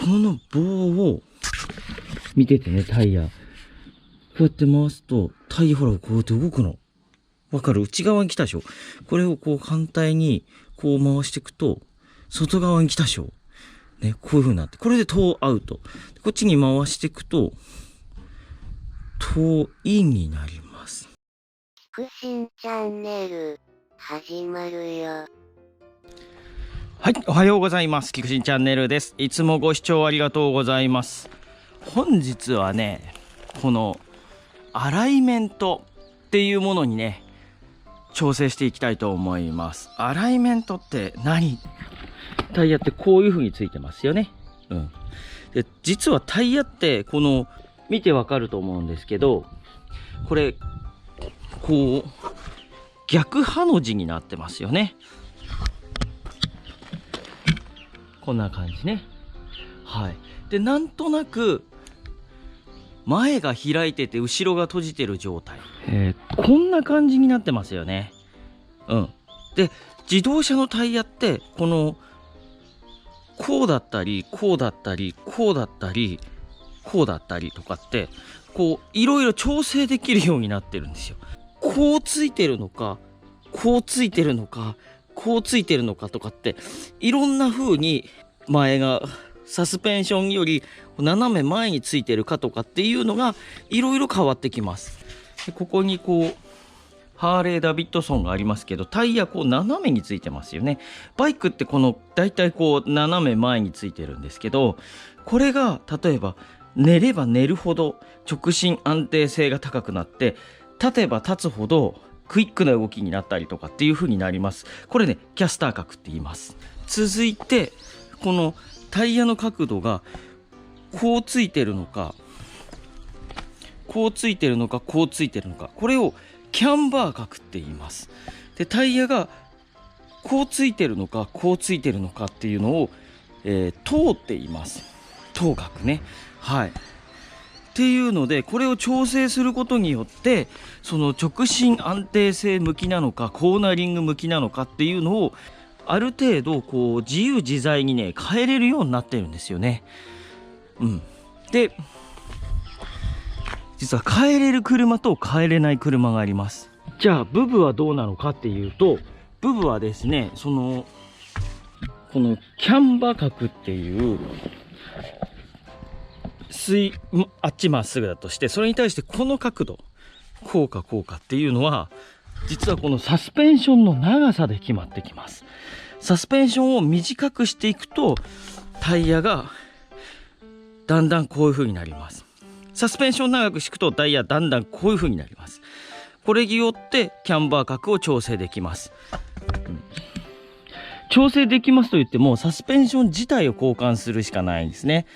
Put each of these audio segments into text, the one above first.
この棒を、見ててね、タイヤ。こうやって回すと、タイヤほら、こうやって動くの。わかる？内側に来たでしょ？これをこう反対に、こう回していくと、外側に来たでしょ？ね、こういう風になって。これでトーアウト。こっちに回していくと、トーインになります。キクシンチャンネル、始まるよ。はい、おはようございます。キクシンチャンネルです。いつもご視聴ありがとうございます。本日はね、このアライメントっていうものにね、調整していきたいと思います。アライメントって何？タイヤってこういう風についてますよね。で、実はタイヤってこの見てわかると思うんですけど、これこう逆ハの字になってますよね。こんな感じね。はい。で、なんとなく前が開いてて後ろが閉じてる状態。こんな感じになってますよね。で、自動車のタイヤってこのこうだったりこうだったりこうだったりこうだったりとかってこういろいろ調整できるようになってるんですよ。こうついてるのかこうついてるのかこうついてるのかとかっていろんな風に前がサスペンションより斜め前についてるかとかっていうのがいろいろ変わってきます。でここにこうハーレーダビッドソンがありますけど、タイヤこう斜めについてますよね。バイクってこのだいたいこう斜め前についてるんですけど、これが例えば寝れば寝るほど直進安定性が高くなって、立てば立つほどクイックな動きになったりとかっていう風になります。これね、キャスター角って言います。続いてこのタイヤの角度がこうついてるのかこうついてるのかこうついてるのか、これをキャンバー角って言います。で、タイヤがこうついてるのかこうついてるのかっていうのを、等って言います。等角ね。はい。っていうので、これを調整することによってその直進安定性向きなのかコーナリング向きなのかっていうのをある程度こう自由自在にね変えれるようになってるんですよね。で、実は変えれる車と変えれない車があります。じゃあブブはどうなのかっていうと、ブブはですね、このキャンバー角っていうあっちまっすぐだとして、それに対してこの角度こうかこうかっていうのは実はこのサスペンションの長さで決まってきます。サスペンションを短くしていくとタイヤがだんだんこういう風になります。サスペンション長くしていくとタイヤだんだんこういう風になります。これによってキャンバー角を調整できます。調整できますと言ってもサスペンション自体を交換するしかないんですね。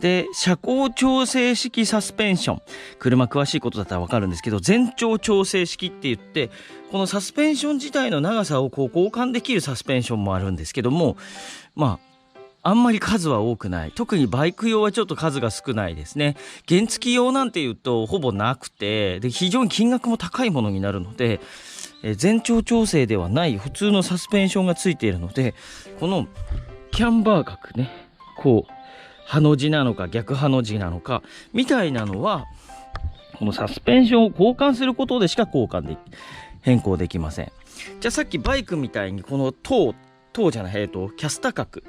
で、車高調整式サスペンション、車詳しいことだったら分かるんですけど、全長調整式って言ってこのサスペンション自体の長さをこう交換できるサスペンションもあるんですけども、あんまり数は多くない。特にバイク用はちょっと数が少ないですね。原付用なんていうとほぼなくて、で非常に金額も高いものになるので、全長調整ではない普通のサスペンションがついているので、このキャンバー角ね、こうハの字なのか逆ハの字なのかみたいなのはこのサスペンションを交換することでしか変更できません。じゃあさっきバイクみたいにこのキャスタ角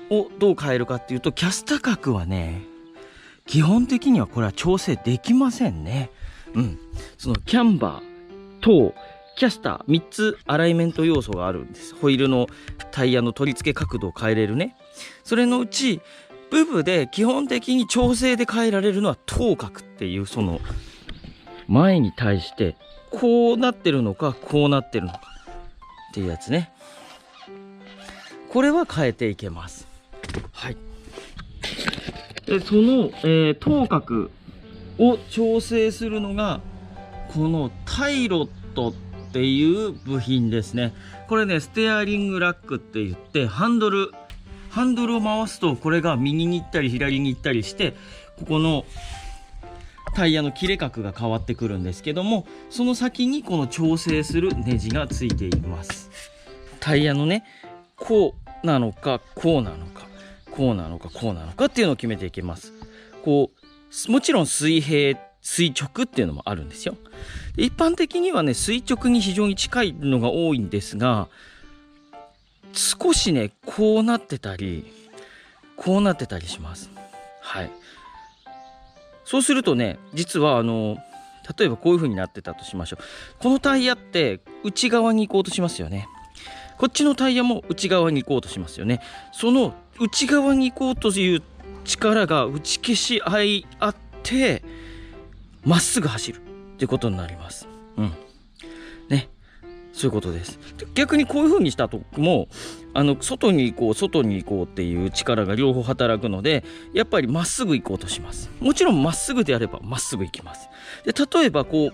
をどう変えるかっていうと、キャスタ角はね基本的にはこれは調整できませんね。そのキャンバーとキャスター3つアライメント要素があるんです。ホイールのタイヤの取り付け角度を変えれるね。それのうちブブで基本的に調整で変えられるのは等角っていう、その前に対してこうなってるのかこうなってるのかっていうやつね。これは変えていけます。はい。で、その、等角を調整するのがこのタイロットっていう部品ですね。これね、ステアリングラックって言ってハンドルを回すとこれが右に行ったり左に行ったりして、ここのタイヤの切れ角が変わってくるんですけども、その先にこの調整するネジがついています。タイヤのね、こうなのかこうなのかこうなのかこうなのかっていうのを決めていきます。こうもちろん水平垂直っていうのもあるんですよ。一般的にはね垂直に非常に近いのが多いんですが、少しねこうなってたりこうなってたりします。はい。そうするとね、実は例えばこういう風になってたとしましょう。このタイヤって内側に行こうとしますよね。こっちのタイヤも内側に行こうとしますよね。その内側に行こうという力が打ち消し合いあってまっすぐ走るっていうことになります。ね、そういうことです。逆にこういう風にしたとも外に行こうっていう力が両方働くので、やっぱりまっすぐ行こうとします。もちろんまっすぐであればまっすぐ行きます。で例えばこう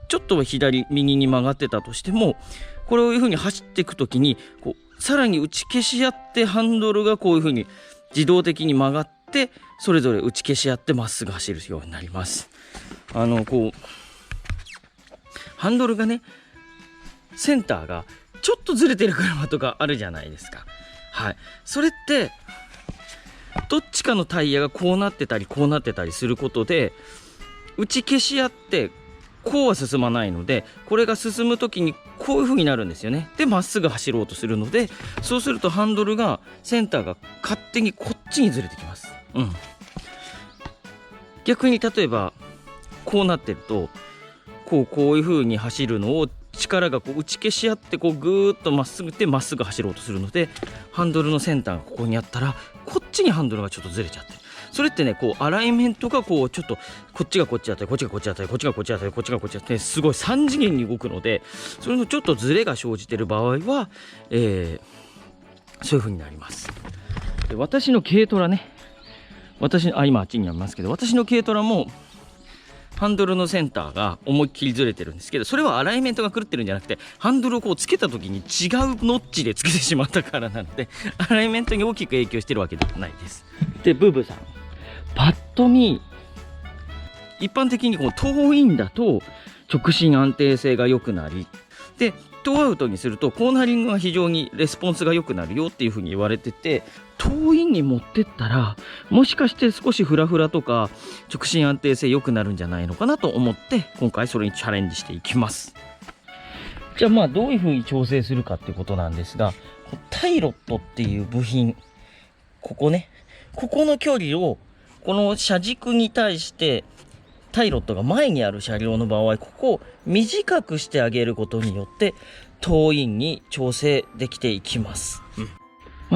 ちょっとは右に曲がってたとしても、これをいう風に走っていくときにこうさらに打ち消し合ってハンドルがこういう風に自動的に曲がってそれぞれ打ち消し合ってまっすぐ走るようになります。こうハンドルがねセンターがちょっとずれてる車とかあるじゃないですか。はい。それってどっちかのタイヤがこうなってたりこうなってたりすることで打ち消し合ってこうは進まないので、これが進む時にこういう風になるんですよね。でまっすぐ走ろうとするので、そうするとハンドルがセンターが勝手にこっちにずれてきます。逆に例えばこうなってるとこういう風に走るのを力がこう打ち消し合ってこうぐーっとまっすぐってまっすぐ走ろうとするので、ハンドルのセンターがここにあったらこっちにハンドルがちょっとずれちゃってる。それってねこうアライメントがこうちょっとこっちがこっちだったりこっちがこっちだったりこっちがこっちだったりこっちがこっちだったりすごい3次元に動くので、それのちょっとずれが生じてる場合は、そういう風になります。で私の軽トラね、今あっちにありますけど、私の軽トラもハンドルのセンターが思いっきりずれてるんですけど、それはアライメントが狂ってるんじゃなくて、ハンドルをこうつけた時に違うノッチでつけてしまったからなので、アライメントに大きく影響してるわけではないです。でブーブーさん、パッと見一般的にこう遠いんだと直進安定性が良くなり、でトーアウトにするとコーナリングが非常にレスポンスが良くなるよっていう風に言われてて、遠いに持ってったらもしかして少しフラフラとか直進安定性良くなるんじゃないのかなと思って今回それにチャレンジしていきます。じゃあどういう風に調整するかってことなんですが、タイロットっていう部品、ここね、ここの距離をこの車軸に対してタイロットが前にある車両の場合、ここを短くしてあげることによって遠いに調整できていきます。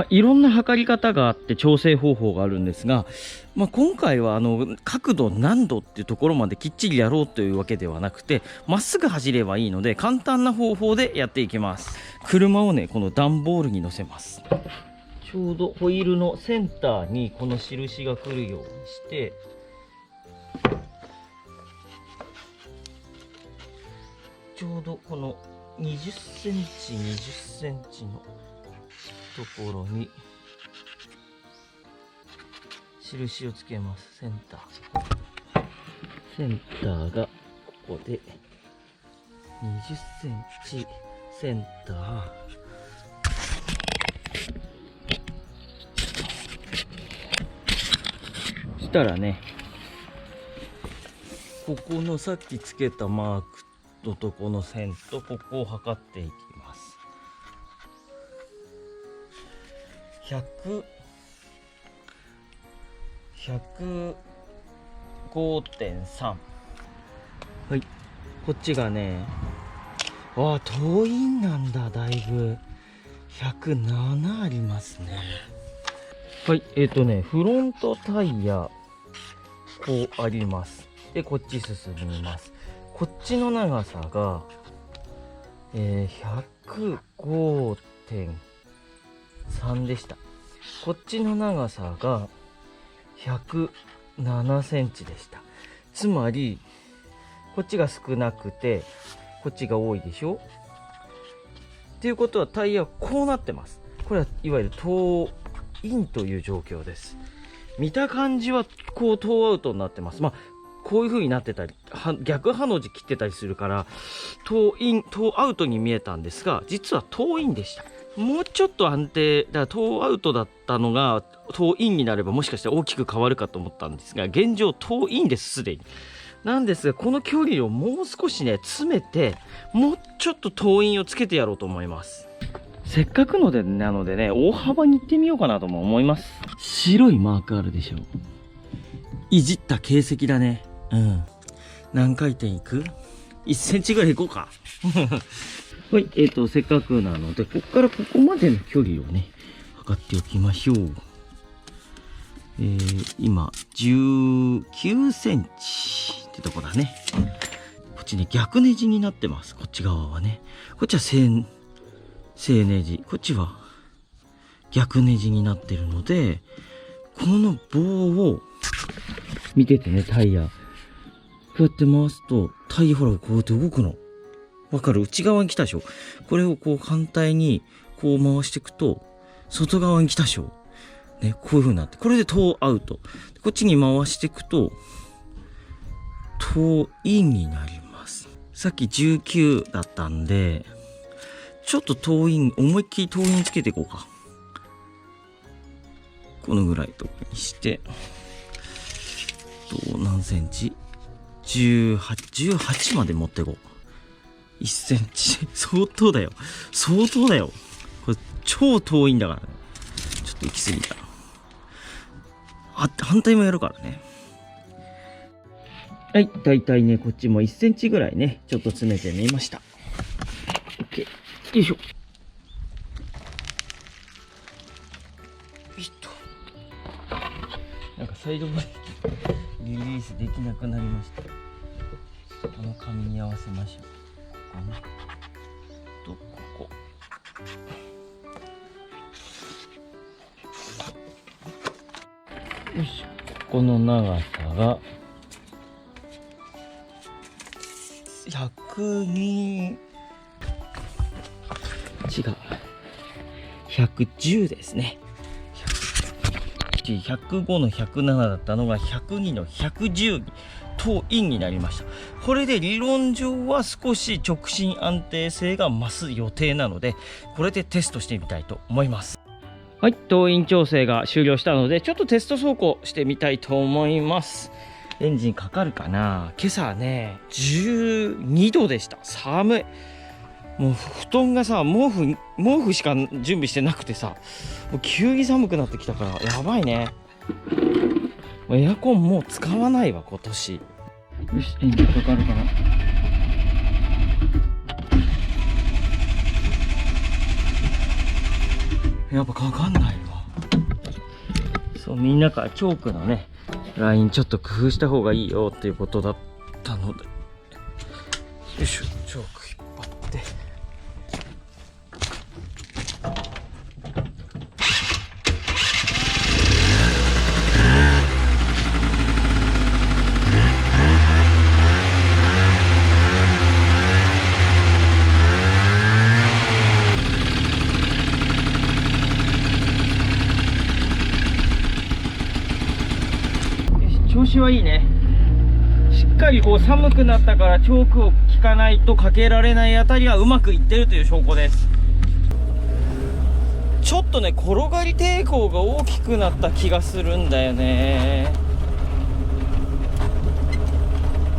いろんな測り方があって調整方法があるんですが、今回は角度何度っていうところまできっちりやろうというわけではなくて、まっすぐ走ればいいので簡単な方法でやっていきます。車をねこの段ボールに乗せます。ちょうどホイールのセンターにこの印が来るようにして、ちょうどこの20センチ20センチのところに印をつけます。センターがここで20センチセンター、そしたらね、ここのさっきつけたマークとこの線とここを測っていきます。105.3。はい、こっちがね、遠いんなんだ、だいぶ。107ありますね。はい、フロントタイヤ、こうあります。で、こっち進みます。こっちの長さが、105.3 でした。こっちの長さが107センチでした。つまり、こっちが少なくて、こっちが多いでしょっていうことはタイヤはこうなってます。これはいわゆるトーインという状況です。見た感じはこうトーアウトになってます。こういう風になってたり、逆ハの字切ってたりするから、トーアウトに見えたんですが、実はトーインでした。もうちょっと安定だからトーアウトだったのがトーインになればもしかして大きく変わるかと思ったんですが、現状トーインです、すでに。なんですが、この距離をもう少しね詰めて、もうちょっとトーインをつけてやろうと思います。せっかくのでなのでね、大幅に行ってみようかなとも思います。白いマークあるでしょ。いじった形跡だね。うん。何回転いく ?1 センチぐらい行こうか。はい、せっかくなので、ここからここまでの距離をね、測っておきましょう。今、19センチってとこだね。こっちね、逆ネジになってます。こっち側はね。こっちは正ネジ。こっちは逆ネジになってるので、この棒を、見ててね、タイヤ。こうやって回すと、タイヤほら、こうやって動くの。わかる？内側に来たでしょ。これをこう反対にこう回していくと、外側に来たでしょ。ね、こういう風になって。これでトーアウト。こっちに回していくと、トーインになります。さっき19だったんで、ちょっとトーイン、思いっきりトーインつけていこうか。このぐらいとかにして、何センチ ?18 まで持っていこう。1センチ。相当だよ。相当だよ。これ超遠いんだからね。ちょっと行き過ぎた。反対もやるからね。はい。だいたいね、こっちも1センチぐらいね、ちょっと詰めてみました。OK。よいしょ。よいしょ。なんかサイドブレーキリリースできなくなりました。この紙に合わせましょう。ここ。よいしょ。ここの長さが102、違う、110ですね。105の107だったのが102の110にトーインになりました。これで理論上は少し直進安定性が増す予定なので、これでテストしてみたいと思います。はい、トーイン調整が終了したので、ちょっとテスト走行してみたいと思います。エンジンかかるかな。今朝ね、12度でした。寒い。もう布団がさ、毛布しか準備してなくてさ、もう急に寒くなってきたからやばいね。エアコンもう使わないわ今年。よし、エンジンかかるかな。やっぱかかんないわ。そう、みんなからチョークのねラインちょっと工夫した方がいいよっていうことだったので、よいしょ、チョーク引っ張って、調子はいいね。しっかりこう寒くなったからチョークを効かないとかけられないあたりはうまくいってるという証拠です。ちょっとね、転がり抵抗が大きくなった気がするんだよね。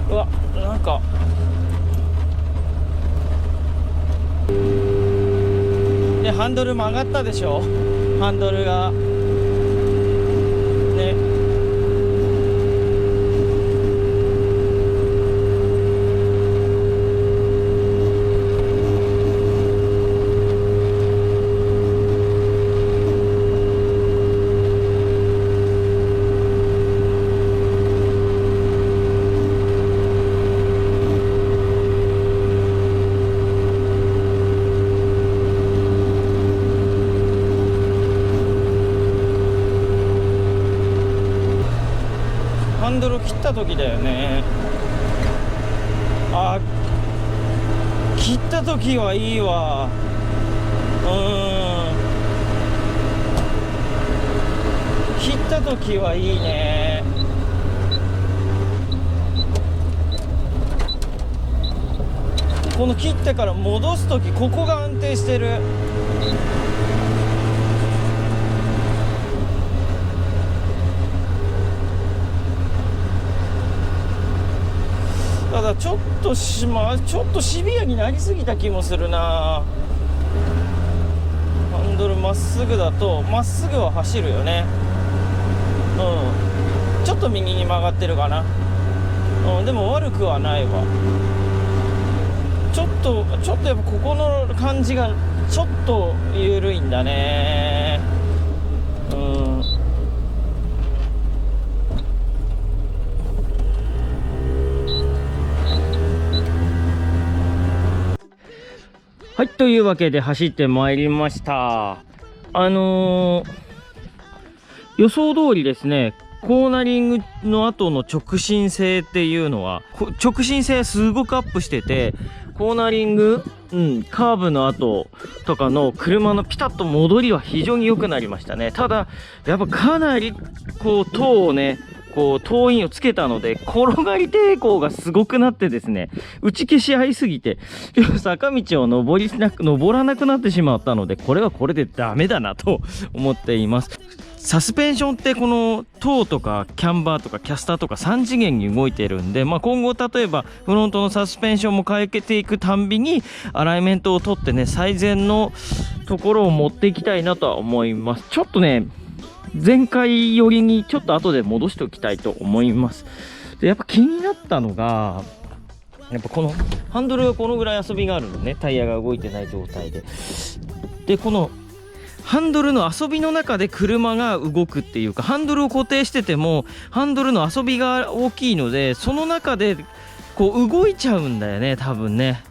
うわ、なんかでハンドル曲がったでしょ。ハンドルがね、ハンドル切った時だよね。あ、切った時はいいわ。切った時はいいね。この切ってから戻す時、ここが安定してる。だちょっとちょっとシビアになりすぎた気もするな。ハンドルまっすぐだとまっすぐは走るよね。ちょっと右に曲がってるかな。でも悪くはないわ。ちょっとやっぱここの感じがちょっと緩いんだね。はい、というわけで走ってまいりました。予想通りですね、コーナリングの後の直進性っていうのは、直進性すごくアップしてて、コーナリング、カーブの後とかの車のピタッと戻りは非常に良くなりましたね。ただ、やっぱかなり、塔をね、塔印をつけたので、転がり抵抗がすごくなってですね、打ち消し合いすぎて、坂道を登らなくなってしまったので、これはこれでダメだなと思っています。サスペンションってこの塔とかキャンバーとかキャスターとか3次元に動いてるんで、今後例えばフロントのサスペンションも変えていくたんびにアライメントを取ってね、最善のところを持っていきたいなとは思います。ちょっとね、前回よりにちょっと後で戻しておきたいと思います。でやっぱ気になったのが、やっぱこのハンドルがこのぐらい遊びがあるのね、タイヤが動いてない状態でこのハンドルの遊びの中で車が動くっていうか、ハンドルを固定しててもハンドルの遊びが大きいので、その中で動いちゃうんだよね、多分ね。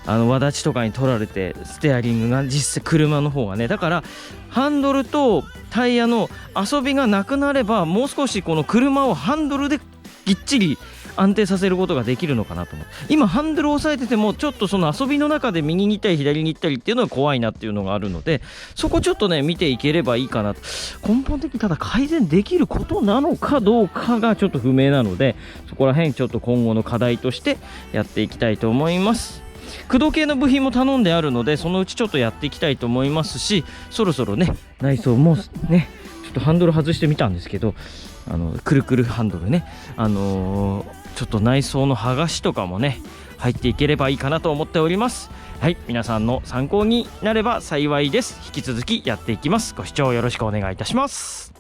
輪立ちとかに取られて、ステアリングが実際車の方がね、だからハンドルとタイヤの遊びがなくなれば、もう少しこの車をハンドルでぎっちり安定させることができるのかなと思う。今ハンドルを押さえててもちょっとその遊びの中で右に行ったり左に行ったりっていうのが怖いなっていうのがあるので、そこちょっとね見ていければいいかなと。根本的にただ改善できることなのかどうかがちょっと不明なので、そこら辺ちょっと今後の課題としてやっていきたいと思います。駆動系の部品も頼んであるので、そのうちちょっとやっていきたいと思いますし、そろそろね内装もねちょっとハンドル外してみたんですけど、くるくるハンドルね、ちょっと内装の剥がしとかもね入っていければいいかなと思っております。はい、皆さんの参考になれば幸いです。引き続きやっていきます。ご視聴よろしくお願いいたします。